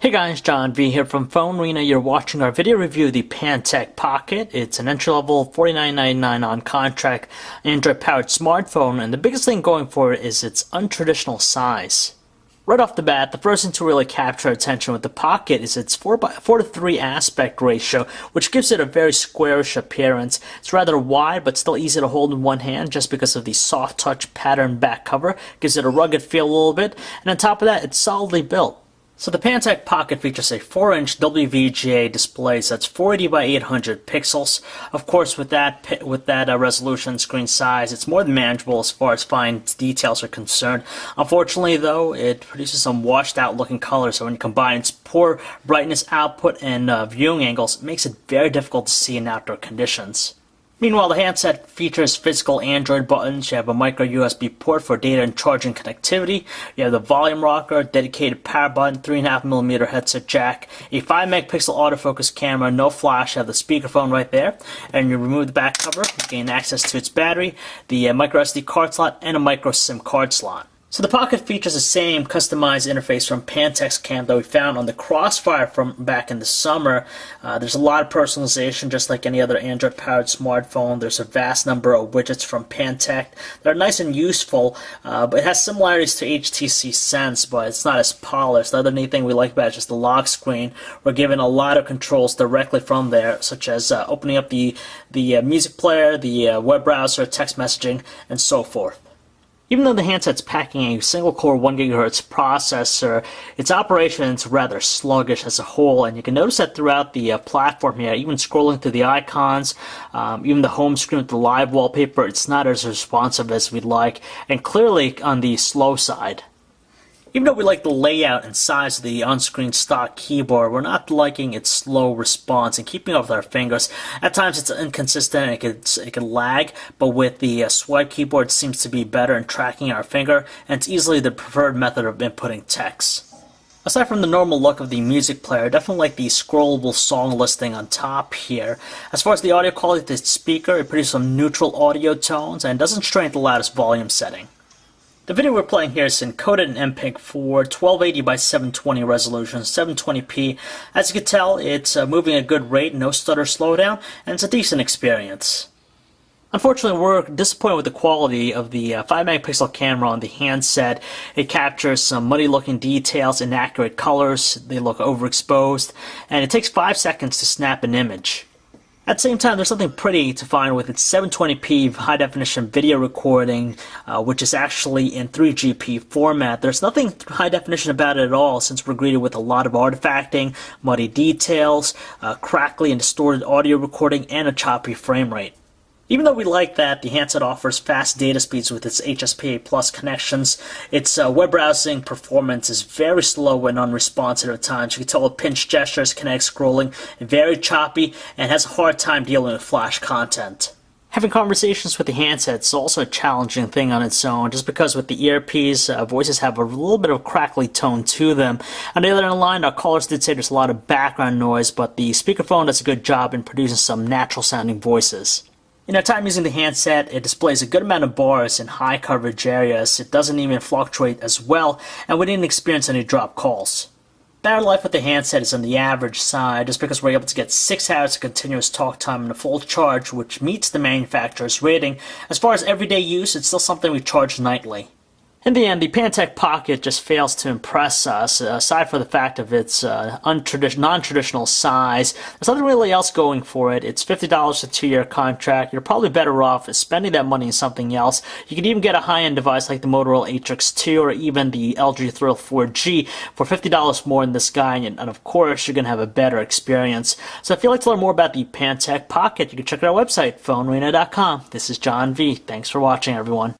Hey guys, John V here from Phone Arena. You're watching our video review of the Pantech Pocket. It's an entry-level $49.99 on contract Android-powered smartphone, and the biggest thing going for it is its untraditional size. Right off the bat, the first thing to really capture attention with the Pocket is its 4:3 aspect ratio, which gives it a very squarish appearance. It's rather wide, but still easy to hold in one hand just because of the soft touch pattern back cover. Gives it a rugged feel a little bit, and on top of that, it's solidly built. So the Pantech Pocket features a 4-inch WVGA display, so that's 480 by 800 pixels. Of course, with that resolution screen size, it's more than manageable as far as fine details are concerned. Unfortunately, though, it produces some washed-out looking colors, so when you combine its poor brightness output and viewing angles, it makes it very difficult to see in outdoor conditions. Meanwhile, the handset features physical Android buttons. You have a micro USB port for data and charging connectivity. You have the volume rocker, dedicated power button, 3.5mm headset jack, a 5-megapixel autofocus camera, no flash. You have the speakerphone right there. And you remove the back cover, you gain access to its battery, the micro SD card slot, and a micro SIM card slot. So the Pocket features the same customized interface from Pantech's cam that we found on the Crossfire from back in the summer. There's a lot of personalization, just like any other Android-powered smartphone. There's a vast number of widgets from Pantech. They're nice and useful, but it has similarities to HTC Sense, but it's not as polished. The other neat thing we like about it is just the lock screen. We're given a lot of controls directly from there, such as opening up the music player, the web browser, text messaging, and so forth. Even though the handset's packing a single-core 1 GHz processor, its operation is rather sluggish as a whole, and you can notice that throughout the platform here. Even scrolling through the icons, even the home screen with the live wallpaper, it's not as responsive as we'd like, and clearly on the slow side. Even though we like the layout and size of the on-screen stock keyboard, we're not liking its slow response and keeping up with our fingers. At times it's inconsistent and it can lag, but with the swipe keyboard it seems to be better in tracking our finger, and it's easily the preferred method of inputting text. Aside from the normal look of the music player, I definitely like the scrollable song listing on top here. As far as the audio quality of the speaker, it produces some neutral audio tones and doesn't strain at the loudest volume setting. The video we're playing here is encoded in MPEG-4, 1280 by 720 resolution, 720p. As you can tell, it's moving at a good rate, no stutter slowdown, and it's a decent experience. Unfortunately, we're disappointed with the quality of the 5-megapixel camera on the handset. It captures some muddy-looking details, inaccurate colors, they look overexposed, and it takes 5 seconds to snap an image. At the same time, there's something pretty to find with its 720p high-definition video recording, which is actually in 3GP format. There's nothing high-definition about it at all, since we're greeted with a lot of artifacting, muddy details, crackly and distorted audio recording, and a choppy frame rate. Even though we like that the handset offers fast data speeds with its HSPA Plus connections, its web browsing performance is very slow and unresponsive at times. You can tell with pinch gestures, kinetic scrolling, very choppy, and has a hard time dealing with flash content. Having conversations with the handset is also a challenging thing on its own, just because with the earpiece, voices have a little bit of a crackly tone to them. On the other end of the line, our callers did say there's a lot of background noise, but the speakerphone does a good job in producing some natural-sounding voices. In our time using the handset, it displays a good amount of bars in high coverage areas. It doesn't even fluctuate as well, and we didn't experience any drop calls. Battery life with the handset is on the average side, just because we're able to get 6 hours of continuous talk time in a full charge, which meets the manufacturer's rating. As far as everyday use, it's still something we charge nightly. In the end, the Pantech Pocket just fails to impress us, aside from the fact of its non-traditional size. There's nothing really else going for it. It's $50 a 2-year contract. You're probably better off spending that money in something else. You can even get a high-end device like the Motorola Atrix 2 or even the LG Thrill 4G for $50 more than this guy, and of course, you're going to have a better experience. So if you'd like to learn more about the Pantech Pocket, you can check out our website, phonearena.com. This is John V. Thanks for watching, everyone.